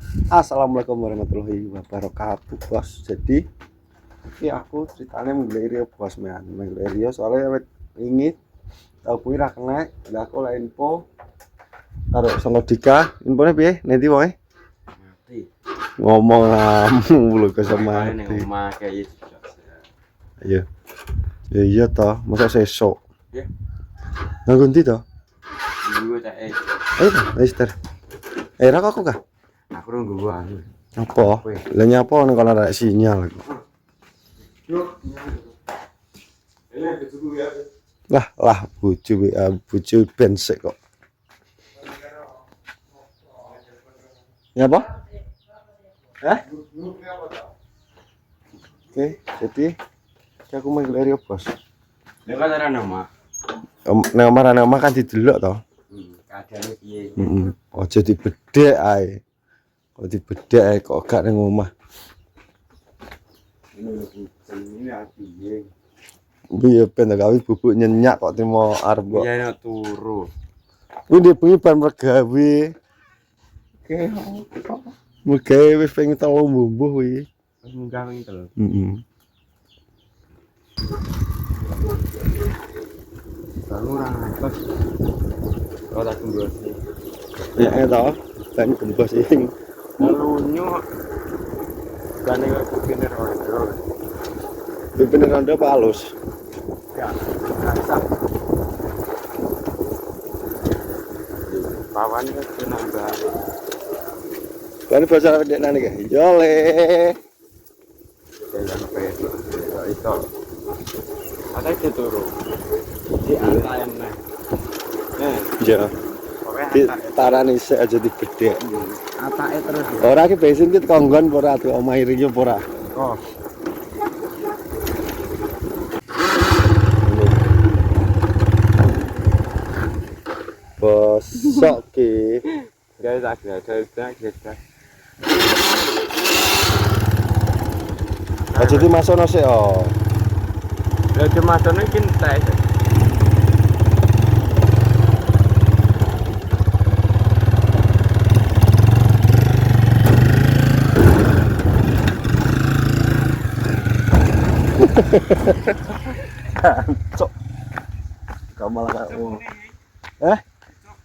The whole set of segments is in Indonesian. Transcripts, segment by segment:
Assalamualaikum warahmatullahi wabarakatuh, bos. Jadi iki aku ceritanya menggelir bos men. Menggelir soalnya wit wingi tau kuwi ra kena, lah aku lah info karo sama Dika. Infone piye? Nanti wae. Mati. Ngomong lamu lho ke sama. Ning omah kayak gitu. Iya. Ya iya toh, masa sesuk. Ya. Nang ndi toh? Dulu tak Ayo, Mister. Ra kok kah? aku nunggu gua. Apa? Lah nyapa ning kono ada sinyal. Yuk. Ya. Lah bojo bojo ben sik kok. Ya apa? Oke, jadi aku menggelar ya bos. Lewat arah nama. Nama kan didelok toh. Keadaannya piye? Aja dibedhek ae. Kok dibedhek ae kok gak ning omah. Ini piye? Piye ben gawe bubuk nyenyak kok timo arep kok. Iya nek turu. Kuwi bengi ban mergawe. Oke, mergawe wis pengen tau mbuh kuwi. Wis munggah wingi telu. Lalu ora pas. Oh tak tunggu sih. Ya toh, ben gembos sing. Lalu nyok. Kan nek kupine rondo. Kupine rondo apa halus? Ya, rasa. Pawan kan nambah. Kan bahasa dek nane ke. Jole. Jalan pedo. Itu. Ada ke turu. Di antaran nah. Ya. Pokoke Tarane sik aja dibedhek. atake terus. Ora ki bensin ki konggon ora atuh omahe iki apa ora. Oh. Bosok ki. Guys, ada. Aja dimasukno sik oh. Lah cemasane iki entek. Cok. Kamu malah kamu.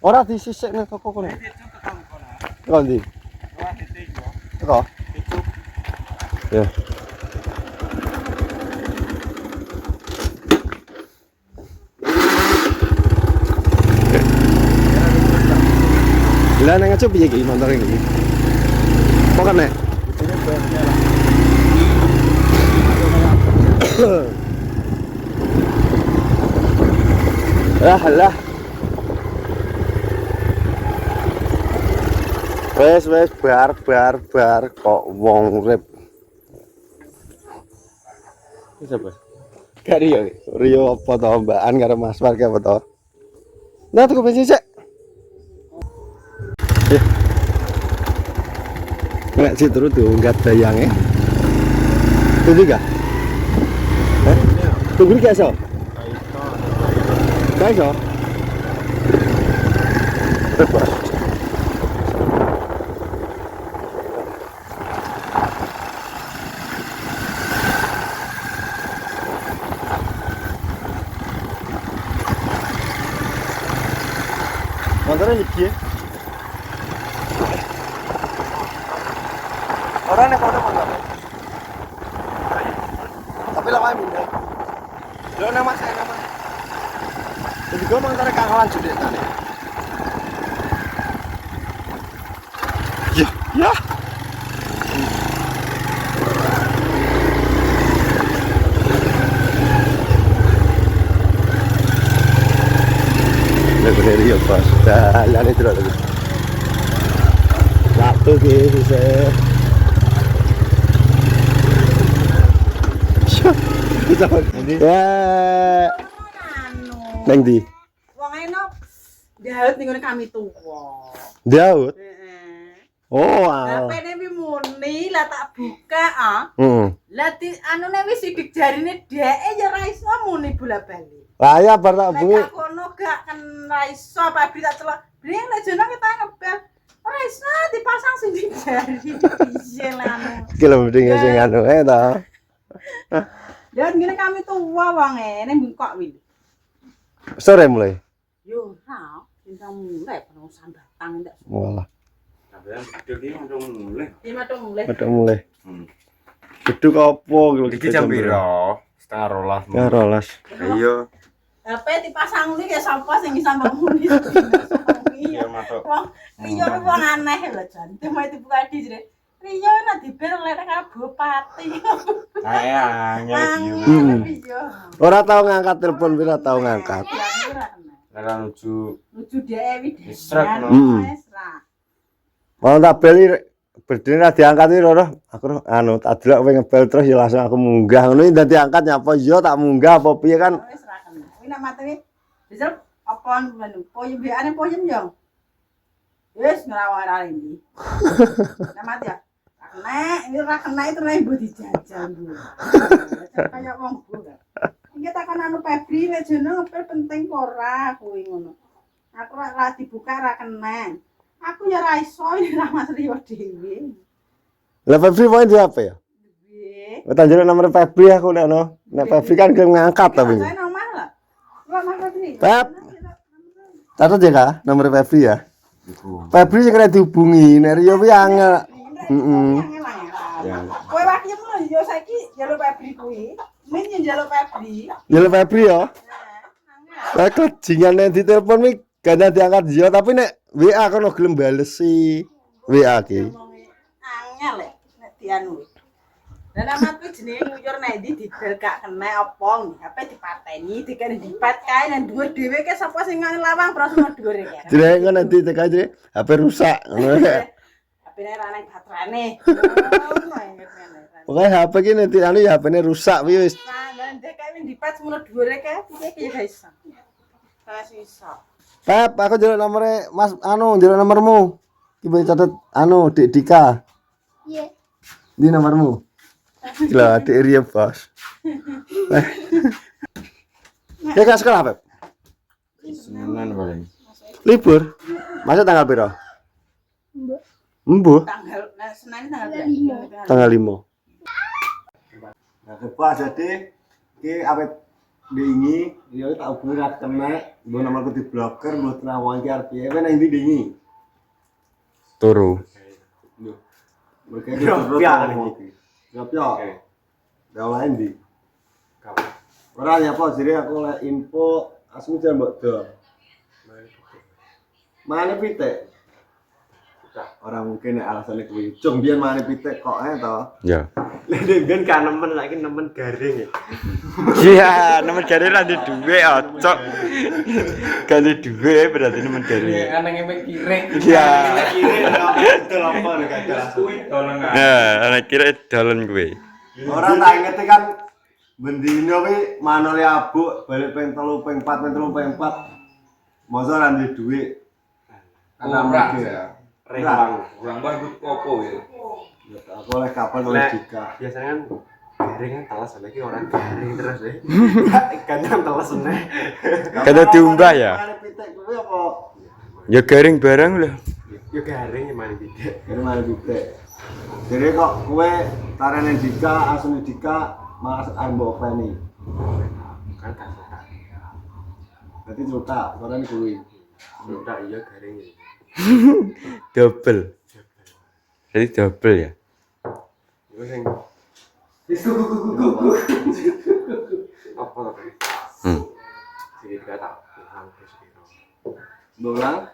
Ora disisik ning toko kono. Kok ndi? Teko. Ya. Lah nang aja piye iki motor iki? Kok kene? Lah. Wes bar kok wong urip. Iki sapa? Rio. Rio apa to mbakan karo Mas War apa to? Nah tuku bensin sik. Nek si turu diunggat bayange. Tunggu gak? Tunggu gak iso? Gak iso? Bebas. Motornya iki. Orang nek kono motor. Tapi lama mindah. Lo nama saya nama. Jadi gue motornya kangelan judi tadi. Ya. Bener ya pas. Jalan itu lagi. Waktu bisa. Ya. Neng di. Wong enak daud ning ngene kami tuwa. Daud. Heeh. Oh, Lah pene wi muni lah tak buka ah. Heeh. Lah di anune wis sidik jarine dheke ya ora iso muni bola-bali. Lah ya bar tak bungi. Nek kono gak kan ra iso pabrik tak celok. Breng lek jeneng kita ngebel. Ora iso dipasang sidik jari. Piye lah anu. Iki lho mending sing anu to. Ya ngene kami tua wong ngene bengkok wi. Sore mulai. Yo ora, bintang mulai penuh sambatang ndak. Walah, Sampeyan video iki langsung mulai. Iki matung mulai. padha mulai. Geduk apa lho Iki jam piro? Setengah rolas. Ya rolas. Iya. HP dipasang ngene ya sapa sing bisa muni. Iya, Matuk. Wong Rio wong aneh lho Jan. Cuma dibuka di jere. Rio nek diber lek karo bupati. Kae angel iki. Rio. Ora tau ngangkat telepon, ora tau ngangkat. Ora nuju Lucu dhek wi. Srek, no. Mau tak beli berdiri ra diangkat iki lho. Aku anu tak delok kowe ngebel terus ya langsung aku munggah. Ngono iki dadi angkat nyapa yo tak munggah apa piye kan. Wis ra kena. Kuwi nek mate wi. Bisa apa ngene poyem biane poyem yo. Wis ngrawang ra iki. Nek mate ya. Ini ra kena itu nek mbok dijajal Bu. Kayak wong Bu. Iki takon anu Febri nek jeneng ngepel penting ora kuwi ngono. Aku ra dibuka ra kena. Aku ya ra iso ra Mas Rio dhewe. Lah Febri poin di apa ya? Piye? Tak njaluk nomor Febri aku nek no. Nek Febri kan gelem ngangkat ta wingi. Saya nomah lah. Kok Mas Febri? Pep. Catat ya Kak, nomor Febri ya. Iku. Febri sing kena dihubungi, nek Rio kuwi angel. Heeh. Ya. Kowe wakiem lho yo saiki njaluk Febri kuwi. Min yo njaluk Febri. Njaluk Febri ya. Lah kejingane ditelepon wi gak diangkat yo, tapi nek WA kono gelem balesi WA ki. Angel nek dianu. Lah amat kuwi jenenge nguyur nek ndi didel gak kena apa HP dipateni dikene dipat kae nang dhuwur dhewe ke sapa sing ngene lawang prasuna dhuwur iki. Jenenge ngono nanti tekan jenenge HP rusak ngono. HP-ne ra nang baterane. Pokoke HP ki nanti anu ya HP-ne rusak wi wis. Nah, ndek kae dipat semono dhuwure kae piye ki ya iso. Wis iso. Pep, aku njaluk nomore Mas anu, njaluk nomormu. Ki boleh catet anu Dik Dika. Iya. Di nomormu. Gila, Dik Ria Bos. Ya gak sekolah, Pep? Senin paling. Libur. Masa tanggal piro? Embuh. Tanggal Senin tanggal berapa? Tanggal 5. Nah, kepas jadi ki awet dingi, ya tak hubungi ra kena, nggo nomorku diblokir, nggo trawang ki arep piye, nang ndi dingi. Turu. Lho. Mereka iki. Ya piye? Ya oleh ndi? Ora nyapa jere aku oleh info asmu jan mbok do. Mane pitik? Orang mungkin alasannya kuwi. Cung biyen mane pitik kok to. Ya. Lah ben kan nemen lagi nemen garing ya. Iya, nemen garing lah di duwe ocok. Ganti duwe berarti nemen garing. Aneh emek kiring. Iya. Itu apa nek jelas kuwi tolong. Nah, anak kira dalan kuwi. Ora tak inget kan bendino kuwi manole abuk balik ping 3 ping 4 ping 3 ping 4. Masa ra ndek dhuwit. Ora. Rembang. Kurang banget opo ya. Ya aku oleh kapan oleh Dika. Biasanya kan garing kan telas lagi orang garing terus ya. Kadang telas meneh. Kata diumbah ya. Mane pitik kuwi apa? Ya garing barang lah. Yo garing gimana tidak. Ini mane pitik. Jadi kok kowe tarane Dika, asune Dika Mas Arbo Feni. Kan kasar. Berarti juta, koran kuwi. Udah iya garing. Double. Jadi double ya. Iku sing apa to? Sing kata. Bolang,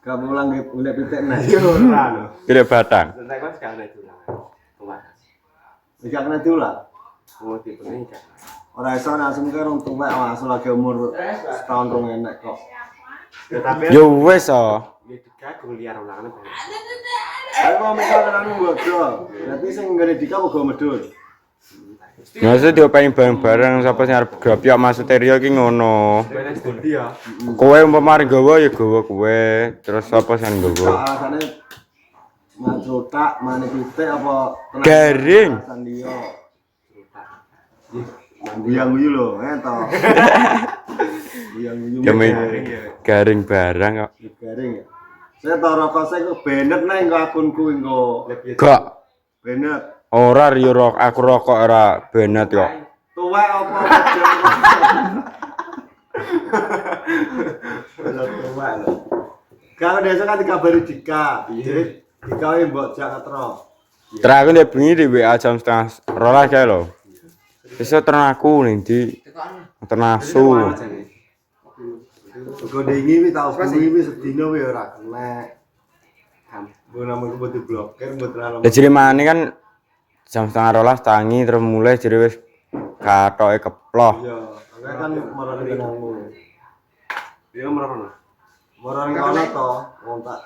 gak bolang golek pitik nah. Ora lho. Kira batang. Entek kok sekali itu lah. Tuwa. Iki kena diulang. Mau tipe ini kan. Ora iso langsung ke rong tuwek langsung lagi umur setahun rong enek kok. Tetapi Ya wis oh. ya digagung liar ulangane banyak. Ayo kok misalkan anu bodo. Berarti sing ngene Dika kok go medhun. Maksudnya diopain bareng-bareng sapa sing arep grapyak maksudnya Rio ki ngono. Benes ndi ya? Kowe umpama arep gawa ya gawa kowe, terus sapa sing gawa? Alasane mantrotak, mane pitik apa Garing. Alasan liya. Guyang-guyu lho, to. Guyang-guyu. Demi garing barang kok. Garing ya. Saya tau rokok saya kok Bennett nih nggo akunku nggo. Gak. Bennett. Ora Rio rok, aku rokok ora benet kok. Tuwek apa? Tuwek lho. Kalau desa kan dikabari Dika. Jadi Dika iki mbok jak ketro. Terakhir dia bengi di WA jam 11:30 kae lho. Besok ternaku ning di ternasu. Kok dingi wi tau kuwi wis sedina wi ora kena. Mbok namanya mbok diblokir mbok terlalu. Lah jere mane kan jam 11:30 tangi terus mulai jere wis katoke keploh. Iya, makanya kan marani kenangmu. Iya merono. Marani kono to, ngontak.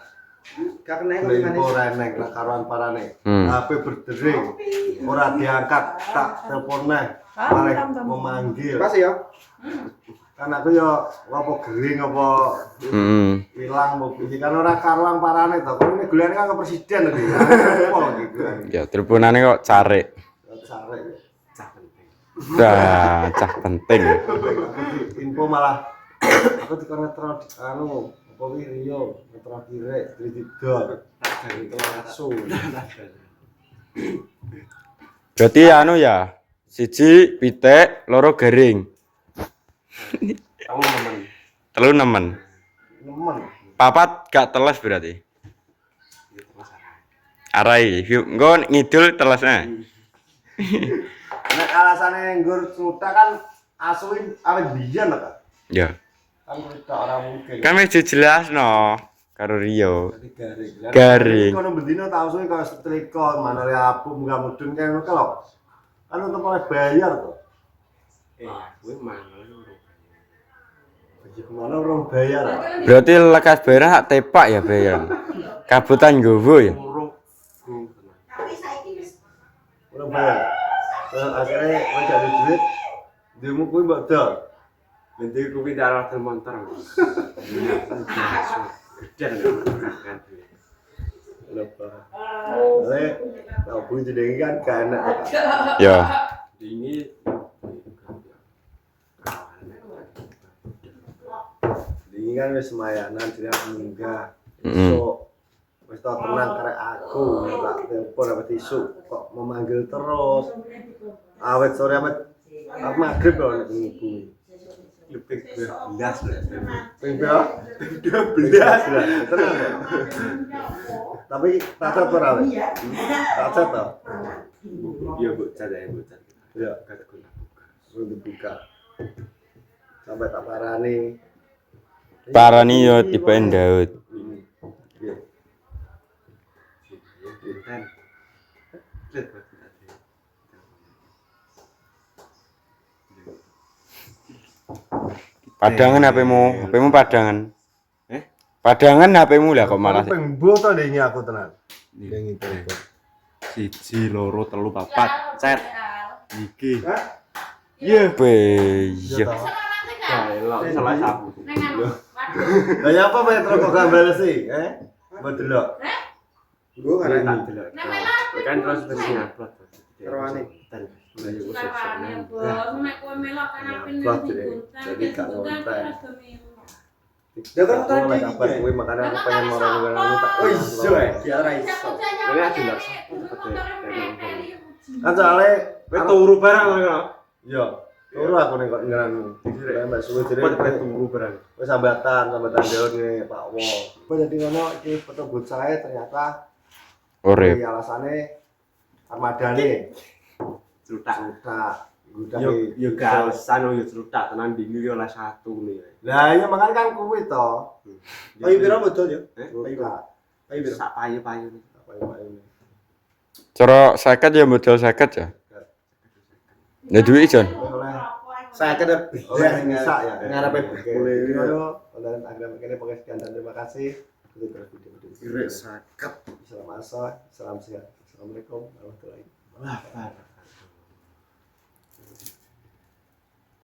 Gak kena kok Info renek lah karuan parane. Hmm. HP berdering. Ora diangkat, tak telepon neh. Malah memanggil. Pas ya. Kan aku yo apa gering apa Heeh. hilang mau piye kan ora karuan parane to. Kok ini gulane kan ke presiden lho. Apa gitu. Ya teleponane kok cari. Sare. Cah penting. Dah, cah penting. Info malah aku dikonetro anu apa kuwi Rio netro direk didol. Itu langsung. Berarti anu ya, siji pitik, loro garing. Kamu nemen. Telu nemen. Nemen. Papat gak teles berarti. Arai, engko ngidul telesnya. Nek alasane nggur suta kan asuin awet biyen lho, Kak. Ya. Kan kita ora mungkin. Kan wis jelasno karo Rio. Dadi garing. Garing. Kono bendino tak asuin kaya setrika, manale album gak mudun kaya ngono lho. Kan untuk oleh bayar to. Kuwi mangan lho. Gimana orang bayar? Berarti lekas bayar hak tepak ya bayar. Kabutan gowo ya. Urung. Orang bayar. Terus akhirnya ngajak ada duit, dimu kuwi mbok dol. Nanti kuwi darah motor. Gede kan. Lepas. Oleh tau kuwi jenenge kan gak enak. Ya. Ini Ini kan wis semayanan jadi munggah. Mm-mm. So wis tau tenang karek aku, tak telepon apa isu kok memanggil terus. Awet sore awet maghrib lho nek ngubungi. lebih 12 lah. Ping pira? 12 lah. Tenang ya. Tapi tak ora wis. Tak cat to. Iya bocah ya bocah. Ya, Kata guna buka. sudah dibuka. Sampai tak parani. Parani yo tipe Daud. Iya. Inten. Lihat buat kita. Padangan HP-mu padangan. Padangan HP-mu lah kok malah. Pengbo to dengi aku tenan. Dengi telepon. 1, 2, 3, 4. Cet. Iki. Iya. Iya Iya. toh. Kayak salah satu. Lah ya apa metro kok gak bales sih? Mbok delok. Gua kan tak delok. Kan terus wis ngupload. Terwane. Caranya bos, nek kowe melok kan apin Wah, ning jadi gak konten. Ya kan tadi kabar kuwi makane aku pengen marani aku tak. Oh iya, ya ora iso. Ini ada ndak sih? Kan soalnya Kowe turu barang ngono. iya, turu aku ning kok ngeranmu. Jadi mbak suwe jadi Kowe turu barang. wis sambatan dewe nih Pak Wo. Apa jadi ngono iki foto but saya ternyata Urip. alasane armadane Cerutak. sudah udah Yo galesan yo cerutak tenan bingung yo oleh satu nih. lah iya makanya kan kuwi to Ayo pira betul ya? sudah Ayo pira? Sak payu-payu. apa ini Cara 50 ya modal 50 ya. Ya duit Jon. oleh Saya kada oleh bisa ya ngarepe boleh yo konten Instagram ini pakai sekian dan terima kasih untuk video-video Irik saket. salam sehat assalamualaikum warahmatullahi wabarakatuh. Wah, parah.